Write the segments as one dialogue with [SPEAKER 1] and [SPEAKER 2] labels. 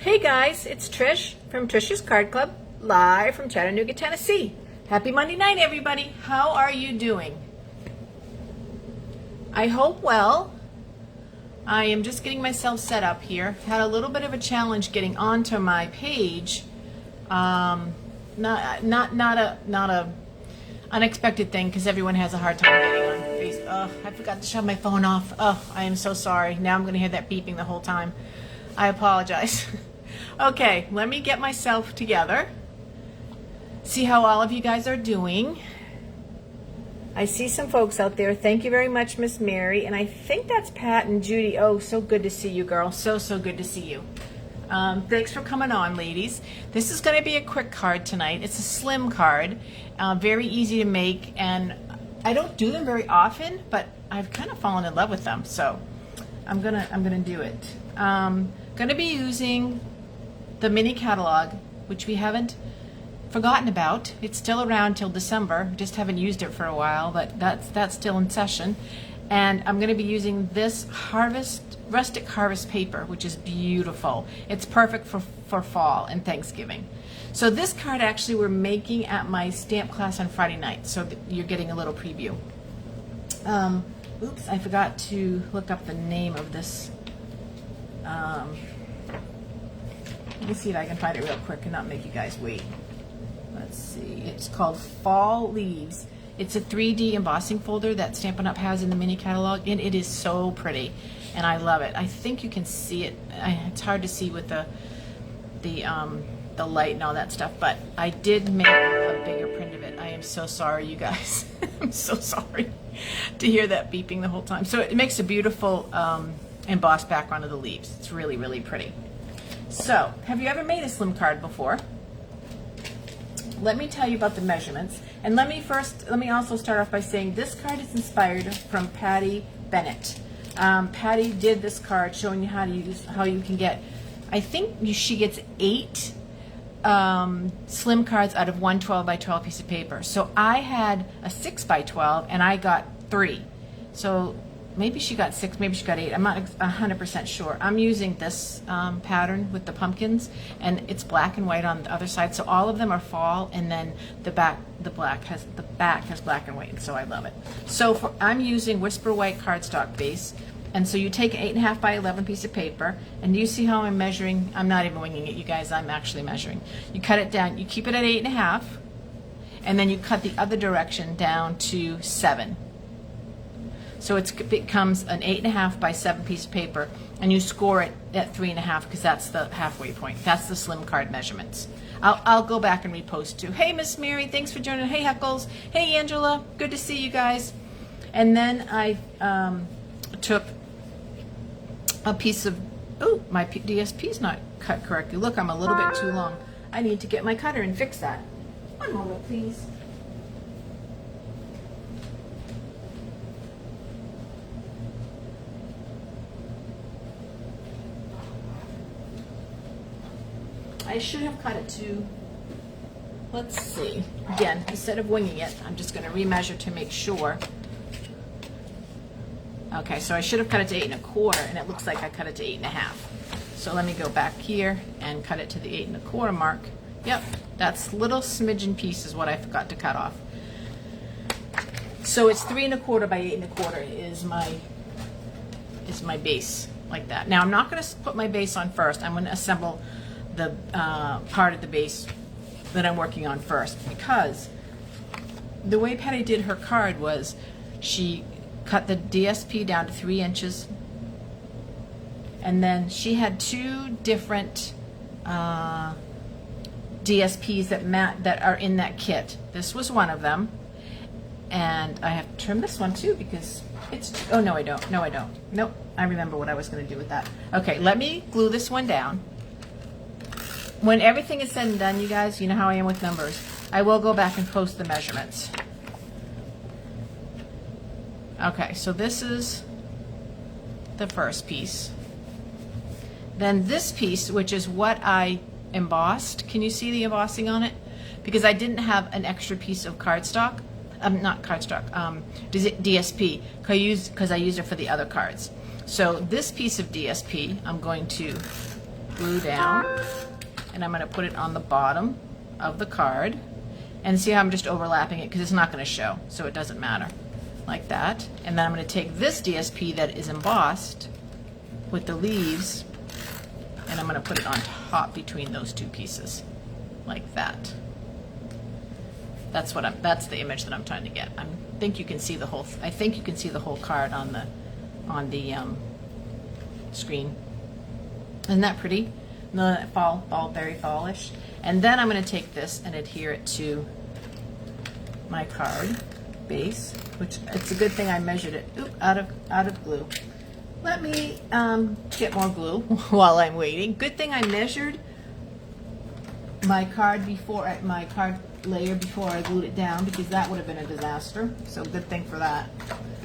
[SPEAKER 1] Hey guys, it's Trish from Trish's Card Club, live from Chattanooga, Tennessee. Happy Monday night, everybody. How are you doing? I hope well. I am just getting myself set up here. Had a little bit of a challenge getting onto my page. Not a unexpected thing because everyone has a hard time getting on Facebook. Oh, I forgot to shut my phone off. Oh, I am so sorry. Now I'm going to hear that beeping the whole time. I apologize. Okay, let me get myself together. See how all of you guys are doing. I see some folks out there. Thank you very much, Miss Mary. And I think that's Pat and Judy. Oh, so good to see you, girl. So good to see you. Thanks for coming on, ladies. This is going to be a quick card tonight. It's a slim card, very easy to make, and I don't do them very often, but I've kind of fallen in love with them, so I'm gonna do it. Gonna be using the mini catalog, which we haven't forgotten about. It's still around till December. We just haven't used it for a while, but that's still in session. And I'm going to be using this Rustic Harvest paper, which is beautiful. It's perfect for fall and Thanksgiving. So this card actually we're making at my stamp class on Friday night, so you're getting a little preview. Oops, I forgot to look up the name of this. Let me see if I can find it real quick and not make you guys wait. Let's see. It's called Fall Leaves. It's a 3D embossing folder that Stampin' Up! Has in the mini catalog, and it is so pretty, and I love it. I think you can see it. It's hard to see with the light and all that stuff, but I did make a bigger print of it. I am so sorry, you guys. I'm so sorry to hear that beeping the whole time. So it makes a beautiful embossed background of the leaves. It's really, really pretty. So, have you ever made a slim card before? Let me tell you about the measurements. And let me also start off by saying this card is inspired from Patty Bennett. Patty did this card showing you how you can get, I think she gets 8 slim cards out of one 12 by 12 piece of paper. So I had a 6 by 12 and I got 3. So maybe she got 6, maybe she got 8. I'm not 100% sure. I'm using this pattern with the pumpkins, and it's black and white on the other side. So all of them are fall, and then the back has black and white, and so I love it. So I'm using Whisper White cardstock base, and so you take an 8.5 by 11 piece of paper, and you see how I'm measuring. I'm not even winging it, you guys. I'm actually measuring. You cut it down. You keep it at 8.5, and then you cut the other direction down to 7. So it becomes an 8.5 by 7 piece of paper, and you score it at 3.5 because that's the halfway point. That's the slim card measurements. I'll go back and repost too. Hey, Miss Mary, thanks for joining. Hey, Heckles. Hey, Angela. Good to see you guys. And then I took a piece of, oh, my DSP is not cut correctly. Look, I'm a little bit too long. I need to get my cutter and fix that. One moment, please. I should have cut it to, let's see, again, instead of winging it, I'm just going to remeasure to make sure. Okay, so I should have cut it to 8.25, and it looks like I cut it to 8.5. So let me go back here and cut it to the 8.25 mark. Yep, that's little smidgen piece is what I forgot to cut off. So it's 3.25 by 8.25 is my base, like that. Now I'm not going to put my base on first. I'm going to assemble the part of the base that I'm working on first, because the way Patty did her card was she cut the DSP down to 3 inches, and then she had 2 different DSPs that are in that kit. This was one of them, and I have to trim this one too because it's, oh no I don't, nope, I remember what I was going to do with that. Okay, let me glue this one down. When everything is said and done, you guys, you know how I am with numbers. I will go back and post the measurements. Okay, so this is the first piece. Then this piece, which is what I embossed. Can you see the embossing on it? Because I didn't have an extra piece of cardstock. Not cardstock, DSP, because I used it for the other cards. So this piece of DSP, I'm going to glue down, and I'm going to put it on the bottom of the card. And see how I'm just overlapping it because it's not going to show, so it doesn't matter. Like that. And then I'm going to take this DSP that is embossed with the leaves, and I'm going to put it on top between those two pieces, like that. That's the image that I'm trying to get. I think you can see the whole. I think you can see the whole card on the screen. Isn't that pretty? No, fall, very fallish. And then I'm going to take this and adhere it to my card base, which it's a good thing I measured it out of glue. Let me get more glue while I'm waiting. Good thing I measured my card layer before I glued it down, because that would have been a disaster. So good thing for that.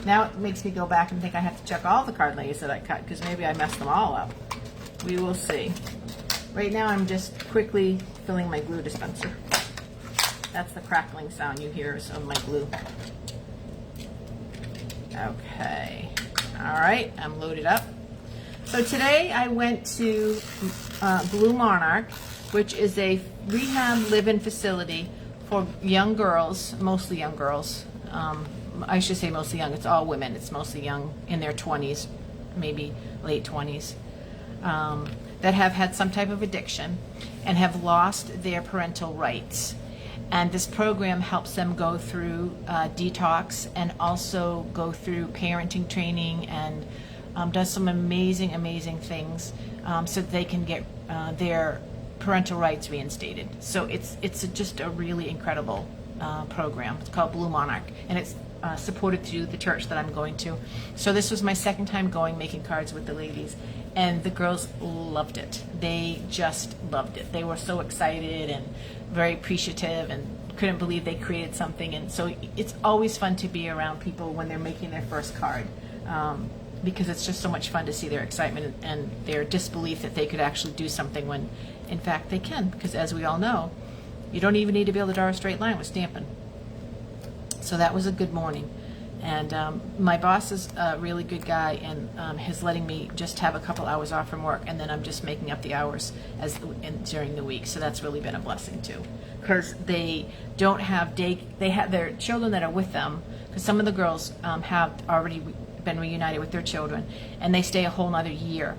[SPEAKER 1] Now it makes me go back and think I have to check all the card layers that I cut, because maybe I messed them all up. We will see. Right now I'm just quickly filling my glue dispenser. That's the crackling sound you hear of my glue. Okay. All right, I'm loaded up. So today I went to Blue Monarch, which is a rehab live-in facility for young girls, mostly young girls. I should say mostly young. It's all women. It's mostly young, in their 20s, maybe late 20s, that have had some type of addiction and have lost their parental rights. And this program helps them go through detox and also go through parenting training, and does some amazing, amazing things so that they can get their parental rights reinstated. So it's just a really incredible program. It's called Blue Monarch, and it's supported through the church that I'm going to. So this was my second time going, making cards with the ladies, and the girls loved it. They just loved it. They were so excited and very appreciative and couldn't believe they created something. And so it's always fun to be around people when they're making their first card, because it's just so much fun to see their excitement and their disbelief that they could actually do something when in fact they can, because as we all know, you don't even need to be able to draw a straight line with Stampin'. So that was a good morning. And my boss is a really good guy, and he's letting me just have a couple hours off from work, and then I'm just making up the hours during the week. So that's really been a blessing too, because they don't have they have their children that are with them, because some of the girls have already been reunited with their children, and they stay a whole nother year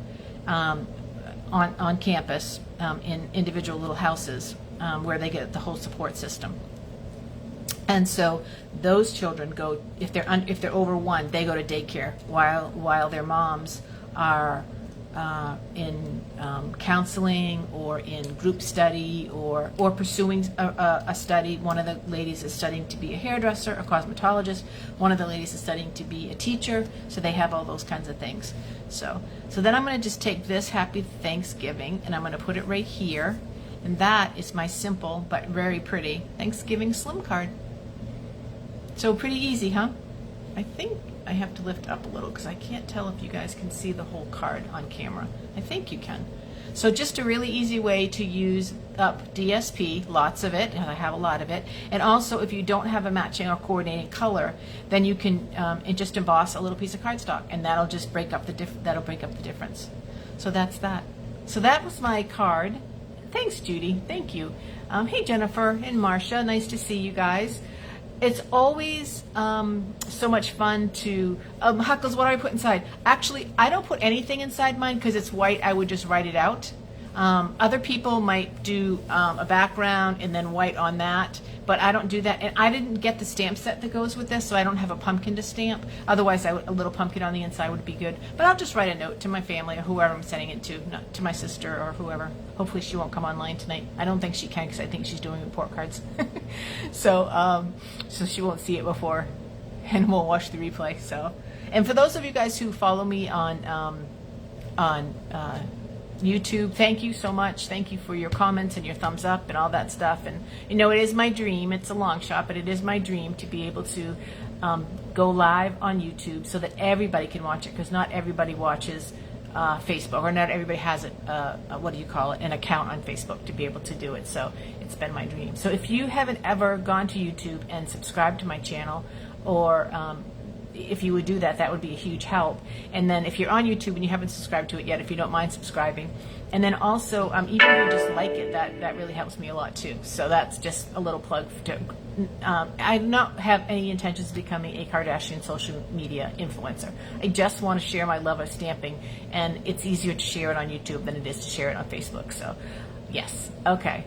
[SPEAKER 1] on campus in individual little houses where they get the whole support system. And so those children go, if they're over 1, they go to daycare while their moms are in counseling or in group study or pursuing a study. One of the ladies is studying to be a hairdresser, a cosmetologist. One of the ladies is studying to be a teacher. So they have all those kinds of things. So then I'm going to just take this Happy Thanksgiving and I'm going to put it right here. And that is my simple but very pretty Thanksgiving slim card. So pretty easy, huh? I think I have to lift up a little because I can't tell if you guys can see the whole card on camera. I think you can. So just a really easy way to use up DSP, lots of it, and I have a lot of it. And also, if you don't have a matching or coordinating color, then you can just emboss a little piece of cardstock, and that'll just break up the difference. So that's that. So that was my card. Thanks, Judy. Thank you. Hey, Jennifer and Marcia. Nice to see you guys. It's always so much fun to, Huckles, what do I put inside? Actually, I don't put anything inside mine because it's white. I would just write it out. Other people might do a background and then white on that, but I don't do that. And I didn't get the stamp set that goes with this, so I don't have a pumpkin to stamp. Otherwise, a little pumpkin on the inside would be good. But I'll just write a note to my family or whoever I'm sending it to, not to my sister or whoever. Hopefully she won't come online tonight. I don't think she can because I think she's doing report cards. So she won't see it before and we'll watch the replay. So, and for those of you guys who follow me on YouTube, thank you so much. Thank you for your comments and your thumbs up and all that stuff. And you know, it is my dream. It's a long shot, but it is my dream to be able to go live on YouTube so that everybody can watch it, because not everybody watches Facebook, or not everybody has an account on Facebook to be able to do it. So it's been my dream. So if you haven't ever gone to YouTube and subscribed to my channel, or if you would do that, that would be a huge help. And then if you're on YouTube and you haven't subscribed to it yet, if you don't mind subscribing. And then also, even if you just like it, that really helps me a lot too. So that's just a little plug to, I do not have any intentions of becoming a Kardashian social media influencer. I just want to share my love of stamping, and it's easier to share it on YouTube than it is to share it on Facebook. So yes, okay.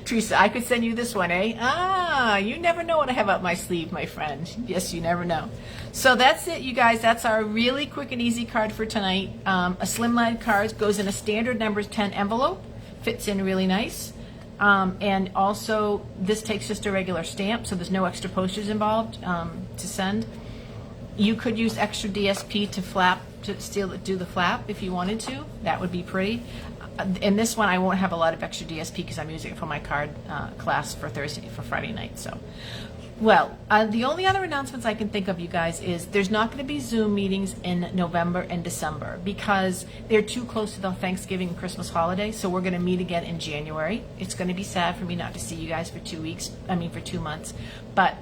[SPEAKER 1] Teresa, I could send you this one, eh? You never know what I have up my sleeve, my friend. Yes, you never know. So that's it, you guys. That's our really quick and easy card for tonight. A slimline card goes in a standard numbers 10 envelope, fits in really nice. And also, this takes just a regular stamp, so there's no extra postage involved to send. You could use extra DSP to do the flap if you wanted to. That would be pretty. In this one, I won't have a lot of extra DSP because I'm using it for my card class for Friday night. So, well, the only other announcements I can think of, you guys, is there's not going to be Zoom meetings in November and December because they're too close to the Thanksgiving and Christmas holiday. So we're going to meet again in January. It's going to be sad for me not to see you guys for 2 months, but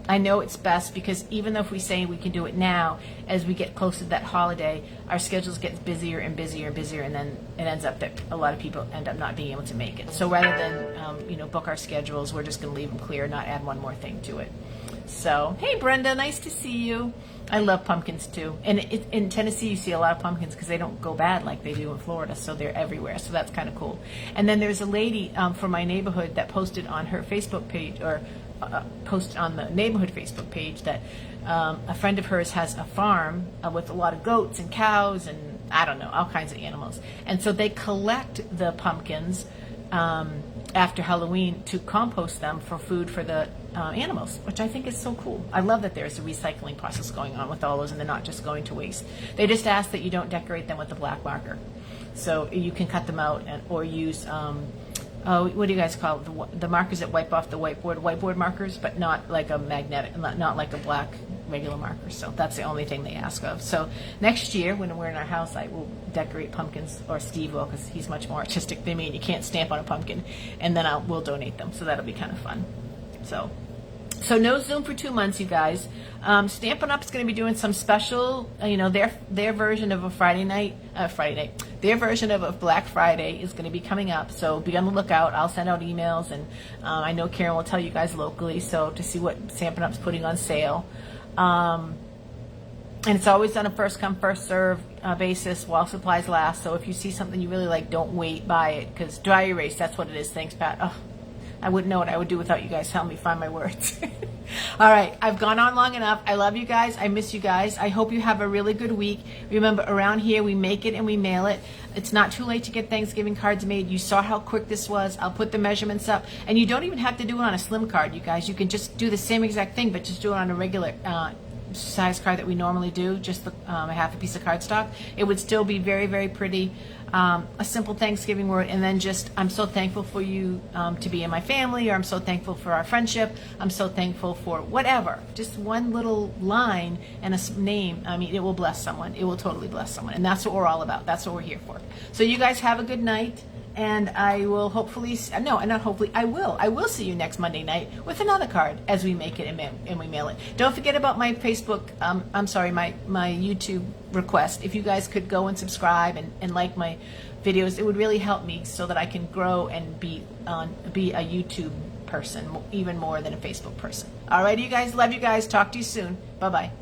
[SPEAKER 1] I know it's best because even though if we say we can do it now, as we get closer to that holiday, our schedules get busier and busier and busier, and then it ends up that a lot of people end up not being able to make it. So rather than book our schedules, we're just going to leave them clear, not add one more thing to it. So hey, Brenda, nice to see you. I love pumpkins too, and in Tennessee you see a lot of pumpkins because they don't go bad like they do in Florida, so they're everywhere. So that's kind of cool. And then there's a lady from my neighborhood that posted on her Facebook page, or posted on the neighborhood Facebook page, that a friend of hers has a farm with a lot of goats and cows and I don't know, all kinds of animals. And so they collect the pumpkins after Halloween to compost them for food for the animals, which I think is so cool. I love that there's a recycling process going on with all those and they're not just going to waste. They just ask that you don't decorate them with the black marker. So you can cut them out or use what do you guys call it? The markers that wipe off the whiteboard markers, but not like a magnetic, not like a black regular marker. So that's the only thing they ask of. So next year when we're in our house, I will decorate pumpkins, or Steve will, because he's much more artistic than me, and you can't stamp on a pumpkin, and then we'll donate them. So that'll be kind of fun. So no Zoom for 2 months, you guys. StampinUP is going to be doing some special, their version of a their version of a Black Friday is going to be coming up. So be on the lookout. I'll send out emails, and I know Karen will tell you guys locally, so to see what StampinUP's putting on sale. And it's always on a first come, first serve basis while supplies last. So if you see something you really like, don't wait, buy it, because dry erase, that's what it is. Thanks, Pat. Oh, I wouldn't know what I would do without you guys helping me find my words. All right, I've gone on long enough. I love you guys. I miss you guys. I hope you have a really good week. Remember, around here, we make it and we mail it. It's not too late to get Thanksgiving cards made. You saw how quick this was. I'll put the measurements up. And you don't even have to do it on a slim card, you guys. You can just do the same exact thing, but just do it on a regular size card that we normally do, just a half a piece of cardstock. It would still be very, very pretty. A simple Thanksgiving word, and then just, I'm so thankful for you to be in my family, or I'm so thankful for our friendship, I'm so thankful for whatever. Just one little line and a name. I mean, it will bless someone. It will totally bless someone, and that's what we're all about. That's what we're here for. So you guys have a good night, and I will hopefully, I will see you next Monday night with another card as we make it and we mail it. Don't forget about my Facebook, my YouTube request. If you guys could go and subscribe and like my videos, it would really help me so that I can grow and be a YouTube person even more than a Facebook person. All right, you guys, love you guys. Talk to you soon. Bye-bye.